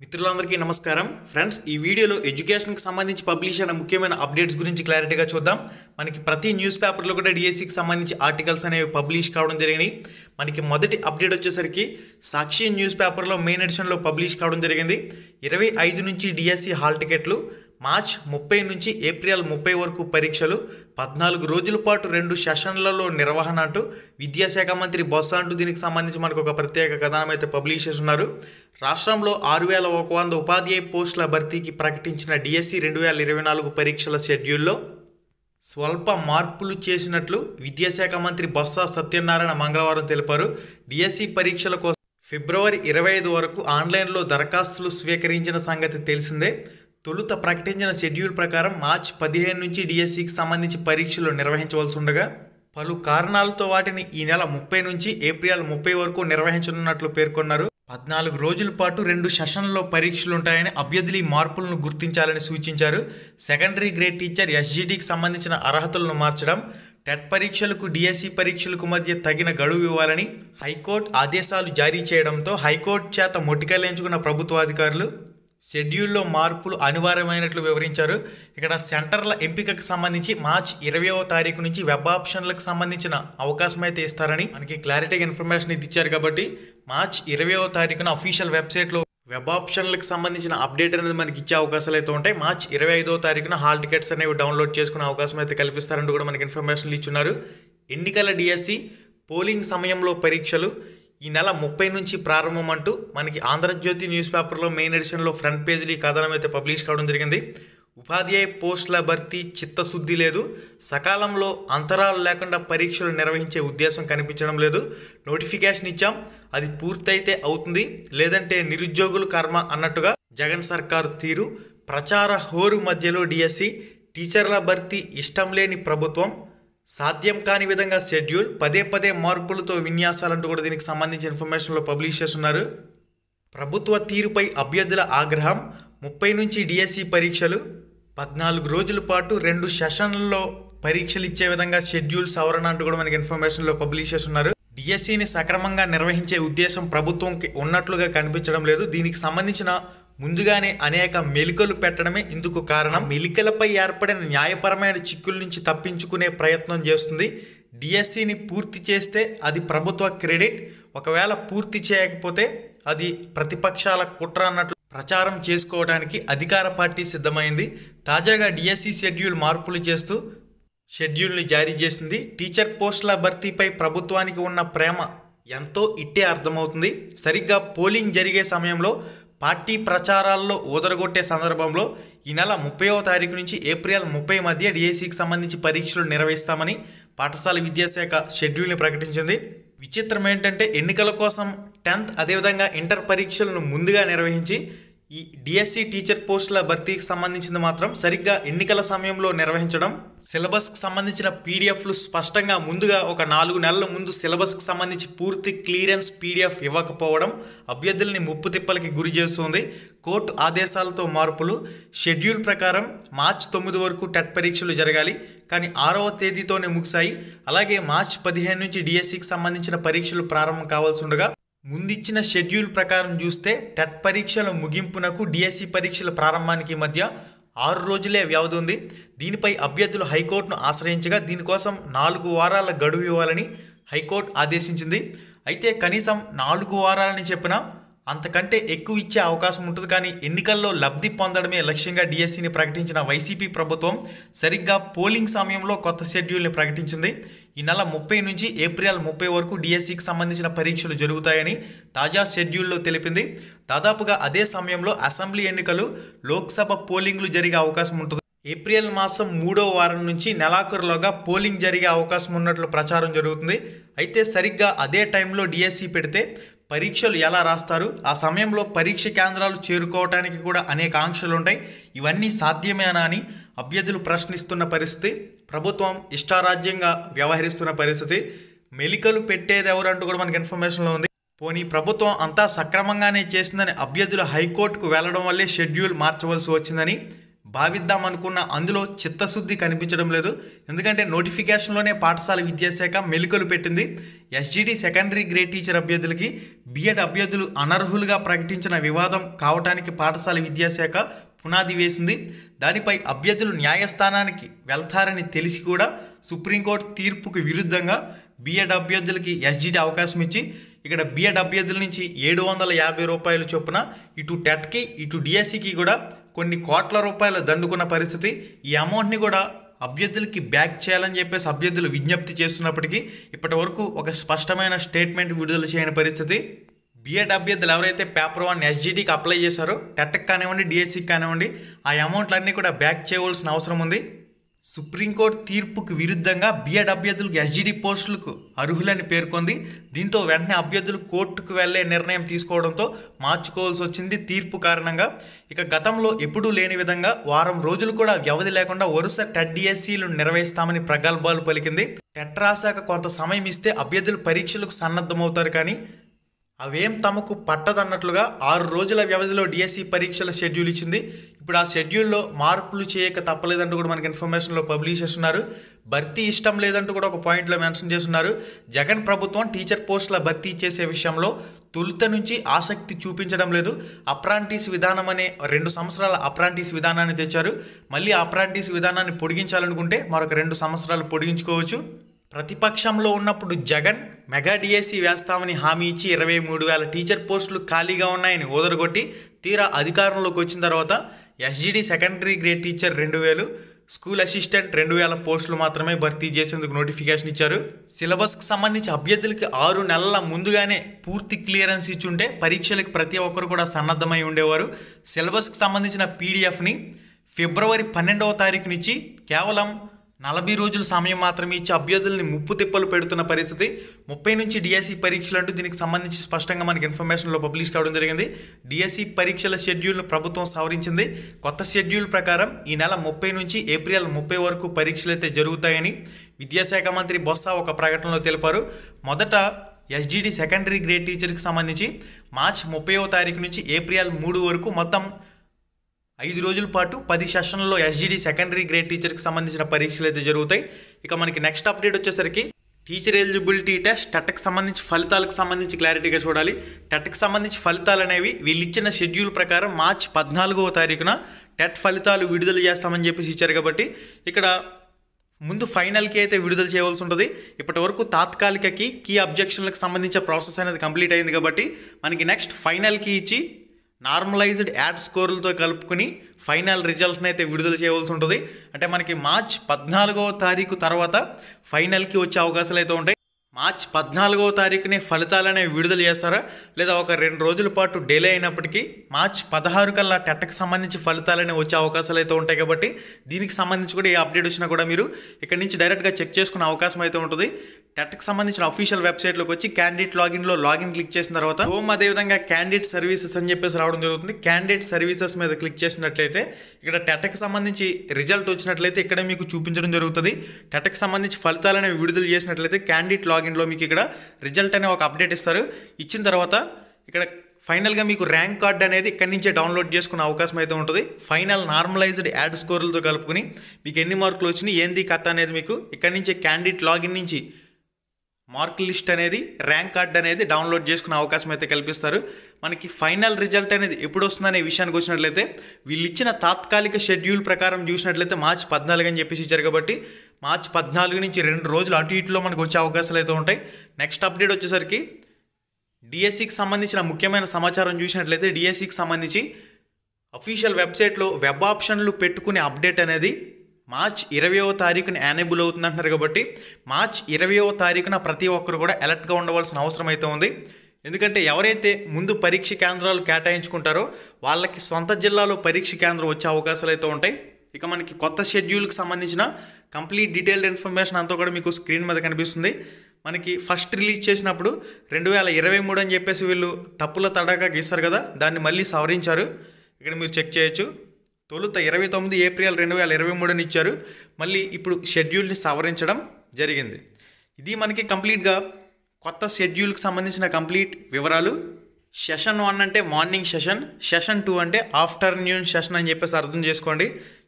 మిత్రులందరికీ నమస్కారం ఫ్రెండ్స్, ఈ వీడియోలో ఎడ్యుకేషన్కి సంబంధించి పబ్లిష్ అయిన ముఖ్యమైన అప్డేట్స్ గురించి క్లారిటీగా చూద్దాం. మనకి ప్రతి న్యూస్ పేపర్లో కూడా డిఎస్సికి సంబంధించి ఆర్టికల్స్ అనేవి పబ్లిష్ కావడం జరిగినాయి. మనకి మొదటి అప్డేట్ వచ్చేసరికి సాక్షి న్యూస్ పేపర్లో మెయిన్ ఎడిషన్లో పబ్లిష్ కావడం జరిగింది. 25 నుంచి డిఎస్సి హాల్ టికెట్లు, మార్చ్ 30 నుంచి ఏప్రిల్ 30 వరకు పరీక్షలు, 14 రోజుల పాటు 2 సెషన్లలో నిర్వహణ అంటూ విద్యాశాఖ మంత్రి బొత్స అంటూ దీనికి సంబంధించి మనకు ఒక ప్రత్యేక కథనం అయితే పబ్లిష్ చేస్తున్నారు. రాష్ట్రంలో 6100 ఉపాధ్యాయ పోస్టుల భర్తీకి ప్రకటించిన డిఎస్సి 2024 పరీక్షల షెడ్యూల్లో స్వల్ప మార్పులు చేసినట్లు విద్యాశాఖ మంత్రి బొత్స సత్యనారాయణ మంగళవారం తెలిపారు. డిఎస్సి పరీక్షల కోసం ఫిబ్రవరి 25 వరకు ఆన్లైన్లో దరఖాస్తులు స్వీకరించిన సంగతి తెలిసిందే. తొలుత ప్రకటించిన షెడ్యూల్ ప్రకారం మార్చి 15 నుంచి డిఎస్సికి సంబంధించి పరీక్షలు నిర్వహించవలసి ఉండగా పలు కారణాలతో వాటిని ఈ నెల 30 నుంచి ఏప్రిల్ 30 వరకు నిర్వహించనున్నట్లు పేర్కొన్నారు. 14 రోజుల పాటు 2 సెషన్లలో పరీక్షలు ఉంటాయని అభ్యర్థులు ఈ మార్పులను గుర్తించాలని సూచించారు. సెకండరీ గ్రేడ్ టీచర్ ఎస్జిటికి సంబంధించిన అర్హతలను మార్చడం, టెట్ పరీక్షలకు డిఎస్సి పరీక్షలకు మధ్య తగిన గడువు ఇవ్వాలని హైకోర్టు ఆదేశాలు జారీ చేయడంతో హైకోర్టు చేత మొట్టికల్లించుకున్న ప్రభుత్వాధికారులు షెడ్యూల్లో మార్పులు అనివార్యమైనట్లు వివరించారు. ఇక్కడ సెంటర్ల ఎంపికకు సంబంధించి మార్చ్ 20వ తారీఖు నుంచి వెబ్ ఆప్షన్లకు సంబంధించిన అవకాశం అయితే ఇస్తారని మనకి క్లారిటీగా ఇన్ఫర్మేషన్ ఇది ఇచ్చారు. కాబట్టి మార్చ్ 20వ తారీఖున అఫీషియల్ వెబ్సైట్లో వెబ్ ఆప్షన్లకు సంబంధించిన అప్డేట్ అనేది మనకి ఇచ్చే అవకాశాలు అయితే ఉంటాయి. మార్చ్ 25వ తారీఖున హాల్ టికెట్స్ అనేవి డౌన్లోడ్ చేసుకునే అవకాశం అయితే కల్పిస్తారంటూ కూడా మనకి ఇన్ఫర్మేషన్లు ఇచ్చున్నారు. ఎన్నికల డిఎస్సి పోలింగ్ సమయంలో పరీక్షలు ఈ నెల 30 నుంచి ప్రారంభం అంటూ మనకి ఆంధ్రజ్యోతి న్యూస్ పేపర్లో మెయిన్ ఎడిషన్లో ఫ్రంట్ పేజీలో ఈ కథనం అయితే పబ్లిష్ కావడం జరిగింది. ఉపాధ్యాయ పోస్టుల భర్తీ చిత్తశుద్ధి లేదు, సకాలంలో అంతరాలు లేకుండా పరీక్షలు నిర్వహించే ఉద్దేశం కనిపించడం లేదు. నోటిఫికేషన్ ఇచ్చాం, అది పూర్తయితే అవుతుంది, లేదంటే నిరుద్యోగులు కర్మ అన్నట్టుగా జగన్ సర్కారు తీరు. ప్రచార హోరు మధ్యలో డిఎస్సి టీచర్ల భర్తీ ఇష్టం లేని ప్రభుత్వం, సాధ్యం కాని విధంగా షెడ్యూల్, పదే మార్పులతో విన్యాసాలంటూ కూడా దీనికి సంబంధించిన ఇన్ఫర్మేషన్లో పబ్లిష్ చేస్తున్నారు. ప్రభుత్వ తీరుపై అభ్యర్థుల ఆగ్రహం, 30 నుంచి డిఎస్సి పరీక్షలు, 14 రోజుల పాటు 2 సెషన్లలో పరీక్షలు ఇచ్చే విధంగా షెడ్యూల్ సవరణ అంటూ కూడా మనకి ఇన్ఫర్మేషన్లో పబ్లిష్ చేస్తున్నారు. డిఎస్సిని సక్రమంగా నిర్వహించే ఉద్దేశం ప్రభుత్వంకి ఉన్నట్లుగా కనిపించడం లేదు. దీనికి సంబంధించిన ముందుగానే అనేక మెలికలు పెట్టడమే ఇందుకు కారణం. మెలికలపై ఏర్పడిన న్యాయపరమైన చిక్కుల నుంచి తప్పించుకునే ప్రయత్నం చేస్తుంది. డిఎస్సిని పూర్తి చేస్తే అది ప్రభుత్వ క్రెడిట్, ఒకవేళ పూర్తి చేయకపోతే అది ప్రతిపక్షాల కుట్ర అన్నట్లు ప్రచారం చేసుకోవడానికి అధికార పార్టీ సిద్ధమైంది. తాజాగా డిఎస్సి షెడ్యూల్ మార్పులు చేస్తూ షెడ్యూల్ని జారీ చేసింది. టీచర్ పోస్టుల భర్తీపై ప్రభుత్వానికి ఉన్న ప్రేమ ఎంతో ఇట్టే అర్థమవుతుంది. సరిగ్గా పోలింగ్ జరిగే సమయంలో పార్టీ ప్రచారాల్లో ఊదరగొట్టే సందర్భంలో ఈ నెల 30వ తారీఖు నుంచి ఏప్రిల్ 30 మధ్య డిఎస్సికి సంబంధించి పరీక్షలు నిర్వహిస్తామని పాఠశాల విద్యాశాఖ షెడ్యూల్ని ప్రకటించింది. విచిత్రం ఏంటంటే ఎన్నికల కోసం 10th అదేవిధంగా ఇంటర్ పరీక్షలను ముందుగా నిర్వహించి ఈ డిఎస్సి టీచర్ పోస్టుల భర్తీకి సంబంధించింది మాత్రం సరిగ్గా ఎన్నికల సమయంలో నిర్వహించడం, సిలబస్కి సంబంధించిన పీడిఎఫ్లు స్పష్టంగా ముందుగా ఒక 4 నెలల ముందు సిలబస్కి సంబంధించి పూర్తి క్లియరెన్స్ పీడిఎఫ్ ఇవ్వకపోవడం అభ్యర్థుల్ని ముప్పు తిప్పలకి గురి చేస్తుంది. కోర్టు ఆదేశాలతో మార్పులు, షెడ్యూల్ ప్రకారం మార్చి 9 వరకు టెట్ పరీక్షలు జరగాలి, కానీ 6వ తేదీతోనే ముగిశాయి. అలాగే మార్చి 15 నుంచి డిఎస్సికి సంబంధించిన పరీక్షలు ప్రారంభం కావాల్సి ఉండగా ముందిచ్చిన షెడ్యూల్ ప్రకారం చూస్తే టెట్ పరీక్షల ముగింపునకు డిఎస్సి పరీక్షల ప్రారంభానికి మధ్య 6 రోజులే వ్యవధి ఉంది. దీనిపై అభ్యర్థులు హైకోర్టును ఆశ్రయించగా దీనికోసం 4 వారాల గడువు ఇవ్వాలని హైకోర్టు ఆదేశించింది. అయితే కనీసం 4 వారాలని చెప్పినా అంతకంటే ఎక్కువ ఇచ్చే అవకాశం ఉంటుంది. కానీ ఎన్నికల్లో లబ్ధి పొందడమే లక్ష్యంగా డిఎస్సిని ప్రకటించిన వైసీపీ ప్రభుత్వం సరిగ్గా పోలింగ్ సమయంలో కొత్త షెడ్యూల్ని ప్రకటించింది. ఈ నెల 30 నుంచి ఏప్రిల్ 30 వరకు డిఎస్సికి సంబంధించిన పరీక్షలు జరుగుతాయని తాజా షెడ్యూల్లో తెలిపింది. దాదాపుగా అదే సమయంలో అసెంబ్లీ ఎన్నికలు, లోక్సభ పోలింగ్లు జరిగే అవకాశం ఉంటుంది. ఏప్రిల్ మాసం 3వ వారం నుంచి నెలాఖరులోగా పోలింగ్ జరిగే అవకాశం ఉన్నట్లు ప్రచారం జరుగుతుంది. అయితే సరిగ్గా అదే టైంలో డిఎస్సి పెడితే పరీక్షలు ఎలా రాస్తారు, ఆ సమయంలో పరీక్ష కేంద్రాలు చేరుకోవడానికి కూడా అనేక ఆంక్షలు ఉంటాయి. ఇవన్నీ సాధ్యమేనా అని అభ్యర్థులు ప్రశ్నిస్తున్న పరిస్థితి, ప్రభుత్వం ఇష్టారాజ్యంగా వ్యవహరిస్తున్న పరిస్థితి. మెలికలు పెట్టేది ఎవరంటూ కూడా మనకి ఇన్ఫర్మేషన్లో ఉంది. పోనీ ప్రభుత్వం అంతా సక్రమంగానే చేసిందని అభ్యర్థులు హైకోర్టుకు వెళ్లడం వల్లే షెడ్యూల్ మార్చవలసి వచ్చిందని భావిద్దామనుకున్న అందులో చిత్తశుద్ధి కనిపించడం లేదు. ఎందుకంటే నోటిఫికేషన్లోనే పాఠశాల విద్యాశాఖ మెలికలు పెట్టింది. ఎస్జిడి సెకండరీ గ్రేడ్ టీచర్ అభ్యర్థులకి బిఎడ్ అభ్యర్థులు అనర్హులుగా ప్రకటించిన వివాదం కావటానికి పాఠశాల విద్యాశాఖ పునాది వేసింది. దానిపై అభ్యర్థులు న్యాయస్థానానికి వెళ్తారని తెలిసి కూడా సుప్రీంకోర్టు తీర్పుకు విరుద్ధంగా బిఎడ్ అభ్యర్థులకి ఎస్జిడి అవకాశం ఇచ్చి ఇక్కడ బిఎడ్ అభ్యర్థుల నుంచి 750 రూపాయలు చొప్పున ఇటు టెట్కి ఇటు డిఎస్సికి కూడా కొన్ని కోట్ల రూపాయలు దండుకున్న పరిస్థితి. ఈ అమౌంట్ని కూడా అభ్యర్థులకి బ్యాక్ చేయాలని చెప్పేసి అభ్యర్థులు విజ్ఞప్తి చేస్తున్నప్పటికీ ఇప్పటి వరకు ఒక స్పష్టమైన స్టేట్మెంట్ విడుదల చేయని పరిస్థితి. బిఎడ్ అభ్యర్థులు ఎవరైతే పేపర్ 1 ఎస్జిడికి అప్లై చేశారో టెట్కి కానివ్వండి డిఎస్సికి కానివ్వండి ఆ అమౌంట్లన్నీ కూడా బ్యాక్ చేయవలసిన అవసరం ఉంది. సుప్రీంకోర్టు తీర్పుకు విరుద్ధంగా బిఎడ్ అభ్యర్థులకు ఎస్జిడి పోస్టులకు అర్హులని పేర్కొంది. దీంతో వెంటనే అభ్యర్థులు కోర్టుకు వెళ్లే నిర్ణయం తీసుకోవడంతో మార్చుకోవాల్సి వచ్చింది తీర్పు కారణంగా. ఇక గతంలో ఎప్పుడూ లేని విధంగా వారం రోజులు కూడా వ్యవధి లేకుండా వరుస టెట్ డిఎస్సీలు నిర్వహిస్తామని ప్రగల్భాలు పలికింది. టెట్ రాశాక కొంత సమయం ఇస్తే అభ్యర్థులు పరీక్షలకు సన్నద్ధమవుతారు, కానీ అవేం తమకు పట్టదన్నట్లుగా 6 రోజుల వ్యవధిలో డిఎస్సి పరీక్షల షెడ్యూల్ ఇచ్చింది. ఇప్పుడు ఆ షెడ్యూల్లో మార్పులు చేయక తప్పలేదంటూ కూడా మనకి ఇన్ఫర్మేషన్లో పబ్లిష్ చేస్తున్నారు. భర్తీ ఇష్టం లేదంటూ కూడా ఒక పాయింట్లో మెన్షన్ చేస్తున్నారు. జగన్ ప్రభుత్వం టీచర్ పోస్టుల భర్తీ చేసే విషయంలో తొలుత నుంచి ఆసక్తి చూపించడం లేదు. అప్రాంటిస్ విధానం అనే 2 సంవత్సరాల అప్రాంటిస్ విధానాన్ని తెచ్చారు. మళ్ళీ అప్రాంటిస్ విధానాన్ని పొడిగించాలనుకుంటే మరొక 2 సంవత్సరాలు పొడిగించుకోవచ్చు. ప్రతిపక్షంలో ఉన్నప్పుడు జగన్ మెగా డిఎస్సి వేస్తామని హామీ ఇచ్చి 23,000 టీచర్ పోస్టులు ఖాళీగా ఉన్నాయని ఓదరగొట్టి తీరా అధికారంలోకి వచ్చిన తర్వాత SGD secondary grade teacher 2,000, school assistant 2,000 పోస్టులు మాత్రమే భర్తీ చేసేందుకు నోటిఫికేషన్ ఇచ్చారు. సిలబస్కి సంబంధించి అభ్యర్థులకి 6 నెలల ముందుగానే పూర్తి క్లియరెన్స్ ఇచ్చుంటే పరీక్షలకు ప్రతి ఒక్కరు కూడా సన్నద్ధమై ఉండేవారు. సిలబస్కి సంబంధించిన పీడిఎఫ్ని ఫిబ్రవరి 12వ తారీఖునిచ్చి కేవలం 40 రోజుల సమయం మాత్రమే ఇచ్చి అభ్యర్థుల్ని ముప్పు తిప్పలు పెడుతున్న పరిస్థితి. 30 నుంచి డిఎస్సి పరీక్షలు అంటూ దీనికి సంబంధించి స్పష్టంగా మనకి ఇన్ఫర్మేషన్లో పబ్లిష్ కావడం జరిగింది. డిఎస్సి పరీక్షల షెడ్యూల్ను ప్రభుత్వం సవరించింది. కొత్త షెడ్యూల్ ప్రకారం ఈ నెల 30 నుంచి ఏప్రిల్ 30 వరకు పరీక్షలు అయితే జరుగుతాయని విద్యాశాఖ మంత్రి బొత్స ఒక ప్రకటనలో తెలిపారు. మొదట ఎస్జిడి సెకండరీ గ్రేడ్ టీచర్కి సంబంధించి మార్చి 30వ తారీఖు నుంచి ఏప్రిల్ 3 వరకు మొత్తం 5 రోజుల పాటు 10 సెషన్లలో ఎస్జిడి సెకండరీ గ్రేడ్ టీచర్కి సంబంధించిన పరీక్షలు అయితే జరుగుతాయి. ఇక మనకి నెక్స్ట్ అప్డేట్ వచ్చేసరికి టీచర్ ఎలిజిబిలిటీ టెస్ట్ టెట్కి సంబంధించి ఫలితాలకు సంబంధించి క్లారిటీగా చూడాలి. టెట్కి సంబంధించి ఫలితాలు అనేవి వీళ్ళు ఇచ్చిన షెడ్యూల్ ప్రకారం మార్చి 14వ తారీఖున టెట్ ఫలితాలు విడుదల చేస్తామని చెప్పేసి ఇచ్చారు. కాబట్టి ఇక్కడ ముందు ఫైనల్కి అయితే విడుదల చేయవలసి ఉంటుంది. ఇప్పటి వరకు తాత్కాలికకి కీ అబ్జెక్షన్లకు సంబంధించిన ప్రాసెస్ అనేది కంప్లీట్ అయింది. కాబట్టి మనకి నెక్స్ట్ ఫైనల్కి ఇచ్చి నార్మలైజ్డ్ యాడ్ స్కోర్లతో కలుపుకొని ఫైనల్ రిజల్ట్ని అయితే విడుదల చేయవలసి ఉంటుంది. అంటే మనకి మార్చ్ 14వ తారీఖు తర్వాత ఫైనల్కి వచ్చే అవకాశాలు అయితే ఉంటాయి. మార్చ్ 14వ తారీఖునే ఫలితాలు అనేవి విడుదల చేస్తారా, లేదా ఒక 2 రోజుల పాటు డిలే అయినప్పటికీ మార్చ్ 16 కల్లా టెట్కి సంబంధించి ఫలితాలనే వచ్చే అవకాశాలు అయితే ఉంటాయి. కాబట్టి దీనికి సంబంధించి కూడా ఏ అప్డేట్ వచ్చినా కూడా మీరు ఇక్కడ నుంచి డైరెక్ట్గా చెక్ చేసుకునే అవకాశం అయితే ఉంటుంది. టెట్కి సంబంధించిన అఫీషియల్ వెబ్సైట్లోకి వచ్చి క్యాండిడేట్ లాగిన్లో లాగిన్ క్లిక్ చేసిన తర్వాత హోమ్ అదేవిధంగా క్యాండిడేట్ సర్వీసెస్ అని చెప్పేసి రావడం జరుగుతుంది. క్యాండిడేట్ సర్వీసెస్ మీద క్లిక్ చేసినట్లయితే ఇక్కడ టెట్కి సంబంధించి రిజల్ట్ వచ్చినట్లయితే ఇక్కడ మీకు చూపించడం జరుగుతుంది. టెట్కి సంబంధించి ఫలితాలు అనేవి విడుదల చేసినట్లయితే క్యాండిడేట్ లాగిన్లో మీకు ఇక్కడ రిజల్ట్ అనే ఒక అప్డేట్ ఇస్తారు. ఇచ్చిన తర్వాత ఇక్కడ ఫైనల్గా మీకు ర్యాంక్ కార్డ్ అనేది ఇక్కడి నుంచే డౌన్లోడ్ చేసుకునే అవకాశం అయితే ఉంటుంది. ఫైనల్ నార్మలైజ్డ్ యాడ్ స్కోర్లతో కలుపుకొని మీకు ఎన్ని మార్కులు వచ్చినాయి ఏంది కథ అనేది మీకు ఇక్కడి నుంచే క్యాండిడేట్ లాగిన్ నుంచి మార్క్ లిస్ట్ అనేది ర్యాంక్ కార్డ్ అనేది డౌన్లోడ్ చేసుకునే అవకాశం అయితే కల్పిస్తారు. మనకి ఫైనల్ రిజల్ట్ అనేది ఎప్పుడు వస్తుందనే విషయానికి వచ్చినట్లయితే వీళ్ళు ఇచ్చిన తాత్కాలిక షెడ్యూల్ ప్రకారం చూసినట్లయితే మార్చి 14 అని చెప్పేసి ఇచ్చారు. కాబట్టి మార్చి 14 నుంచి 2 రోజులు అటు ఇటులో మనకు వచ్చే అవకాశాలు అయితే ఉంటాయి. నెక్స్ట్ అప్డేట్ వచ్చేసరికి డిఎస్సికి సంబంధించిన ముఖ్యమైన సమాచారం చూసినట్లయితే డిఎస్సికి సంబంధించి అఫీషియల్ వెబ్సైట్లో వెబ్ ఆప్షన్లు పెట్టుకునే అప్డేట్ అనేది మార్చ్ 20వ తారీఖున ఎనేబుల్ అవుతుంది అంటున్నారు. కాబట్టి మార్చ్ 20వ తారీఖున ప్రతి ఒక్కరు కూడా అలర్ట్గా ఉండవలసిన అవసరం అయితే ఉంది. ఎందుకంటే ఎవరైతే ముందు పరీక్ష కేంద్రాలు కేటాయించుకుంటారో వాళ్ళకి సొంత జిల్లాలో పరీక్ష కేంద్రం వచ్చే అవకాశాలు అయితే ఉంటాయి. ఇక మనకి కొత్త షెడ్యూల్కి సంబంధించిన కంప్లీట్ డీటెయిల్డ్ ఇన్ఫర్మేషన్ అంతా కూడా మీకు స్క్రీన్ మీద కనిపిస్తుంది. మనకి ఫస్ట్ రిలీజ్ చేసినప్పుడు 2023 అని చెప్పేసి వీళ్ళు తప్పుల తడాగా గీస్తారు కదా, దాన్ని మళ్ళీ సవరించారు. ఇక్కడ మీరు చెక్ చేయొచ్చు. తొలుత 29 ఏప్రిల్ 2023 ఇచ్చారు. మళ్ళీ ఇప్పుడు షెడ్యూల్ని సవరించడం జరిగింది. ఇది మనకి కంప్లీట్గా కొత్త షెడ్యూల్కి సంబంధించిన కంప్లీట్ వివరాలు. సెషన్ 1 అంటే మార్నింగ్ సెషన్, సెషన్ 2 అంటే ఆఫ్టర్నూన్ సెషన్ అని చెప్పేసి అర్థం చేసుకోండి.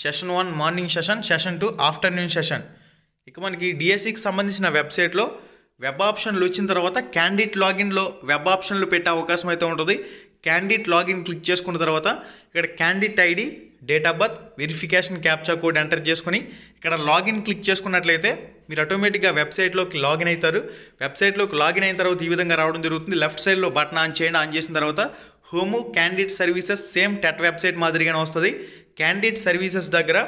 Session 1 morning session, session 2 afternoon session. ఇక మనకి డిఎస్సికి సంబంధించిన వెబ్సైట్లో వెబ్ ఆప్షన్లు వచ్చిన తర్వాత క్యాండిడేట్ లాగిన్లో వెబ్ ఆప్షన్లు పెట్టే అవకాశం అయితే ఉంటుంది. క్యాండిడేట్ లాగిన్ క్లిక్ చేసుకున్న తర్వాత ఇక్కడ candidate ID, date of birth, verification captcha code enter చేసుకుని ఇక్కడ లాగిన్ క్లిక్ చేసుకున్నట్లయితే మీరు ఆటోమేటిక్గా వెబ్సైట్లోకి లాగిన్ అవుతారు. వెబ్సైట్లోకి లాగిన్ అయిన తర్వాత ఈ విధంగా రావడం జరుగుతుంది. లెఫ్ట్ సైడ్లో బటన్ ఆన్ చేయండి. ఆన్ చేసిన తర్వాత home candidate services same TET website మాదిరిగానే వస్తుంది. క్యాండిడేట్ సర్వీసెస్ దగ్గర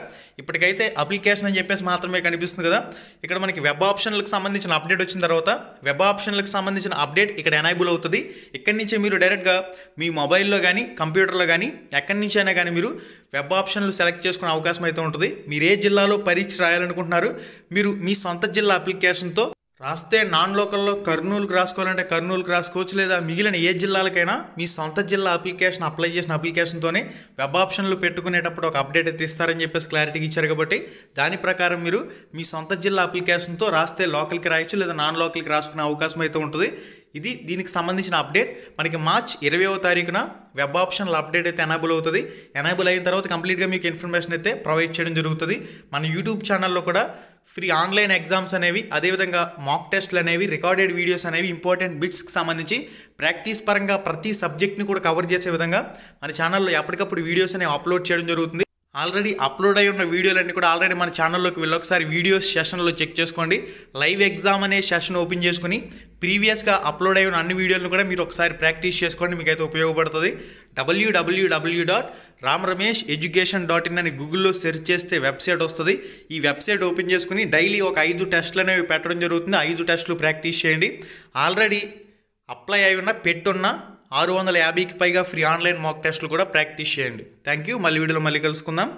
ఇప్పటికైతే అప్లికేషన్ అని చెప్పేసి మాత్రమే కనిపిస్తుంది కదా. ఇక్కడ మనకి వెబ్ ఆప్షన్లకు సంబంధించిన అప్డేట్ వచ్చిన తర్వాత వెబ్ ఆప్షన్లకు సంబంధించిన అప్డేట్ ఇక్కడ ఎనేబుల్ అవుతుంది. ఇక్కడి నుంచే మీరు డైరెక్ట్గా మీ మొబైల్లో కానీ కంప్యూటర్లో కానీ ఎక్కడి నుంచి అయినా కానీ మీరు వెబ్ ఆప్షన్లు సెలెక్ట్ చేసుకునే అవకాశం అయితే ఉంటుంది. మీరు ఏ జిల్లాలో పరీక్ష రాయాలనుకుంటున్నారు, మీరు మీ సొంత జిల్లా అప్లికేషన్తో రాస్తే నాన్ లోకల్లో కర్నూలుకు రాసుకోవాలంటే కర్నూలుకు రాసుకోవచ్చు, లేదా మిగిలిన ఏ జిల్లాలకైనా మీ సొంత జిల్లా అప్లికేషన్ అప్లై చేసిన అప్లికేషన్తోనే వెబ్ ఆప్షన్లు పెట్టుకునేటప్పుడు ఒక అప్డేట్ అయితే ఇస్తారని చెప్పేసి క్లారిటీగా ఇచ్చారు. కాబట్టి దాని ప్రకారం మీరు మీ సొంత జిల్లా అప్లికేషన్తో రాస్తే లోకల్కి రాయొచ్చు, లేదా నాన్ లోకల్కి రాసుకునే అవకాశం అయితే ఉంటుంది. ఇది దీనికి సంబంధించిన అప్డేట్. మనకి మార్చ్ 20వ తారీఖున వెబ్ ఆప్షన్ల అప్డేట్ అయితే ఎనేబుల్ అవుతుంది. ఎనేబుల్ అయిన తర్వాత కంప్లీట్గా మీకు ఇన్ఫర్మేషన్ అయితే ప్రొవైడ్ చేయడం జరుగుతుంది. మన యూట్యూబ్ ఛానల్లో కూడా ఫ్రీ ఆన్లైన్ ఎగ్జామ్స్ అనేవి, అదేవిధంగా మాక్ టెస్ట్లు అనేవి, రికార్డెడ్ వీడియోస్ అనేవి, ఇంపార్టెంట్ బిట్స్కి సంబంధించి ప్రాక్టీస్ పరంగా ప్రతి సబ్జెక్ట్ని కూడా కవర్ చేసే విధంగా మన ఛానల్లో ఎప్పటికప్పుడు వీడియోస్ అనేవి అప్లోడ్ చేయడం జరుగుతుంది. ఆల్రెడీ అప్లోడ్ అయి ఉన్న వీడియోలన్నీ కూడా ఆల్రెడీ మన ఛానల్లోకి వెళ్ళి ఒకసారి వీడియోస్ సెషన్లో చెక్ చేసుకోండి. లైవ్ ఎగ్జామ్ అనే సెషన్ ఓపెన్ చేసుకుని ప్రీవియస్గా అప్లోడ్ అయి ఉన్న అన్ని వీడియోలను కూడా మీరు ఒకసారి ప్రాక్టీస్ చేసుకోండి, మీకైతే ఉపయోగపడుతుంది. www.ramramesheducation.in అని గూగుల్లో సెర్చ్ చేస్తే వెబ్సైట్ వస్తుంది. ఈ వెబ్సైట్ ఓపెన్ చేసుకుని డైలీ ఒక 5 టెస్టులు అనేవి పెట్టడం జరుగుతుంది. 5 టెస్టులు ప్రాక్టీస్ చేయండి. ఆల్రెడీ అప్లై అయి ఉన్న పెట్టున్న 650కి పైగా ఫ్రీ ఆన్లైన్ మాక్ టెస్టులు కూడా ప్రాక్టీస్ చేయండి. Thank you. మళ్ళీ వీడియోలో మళ్ళీ కలుసుకుందాం.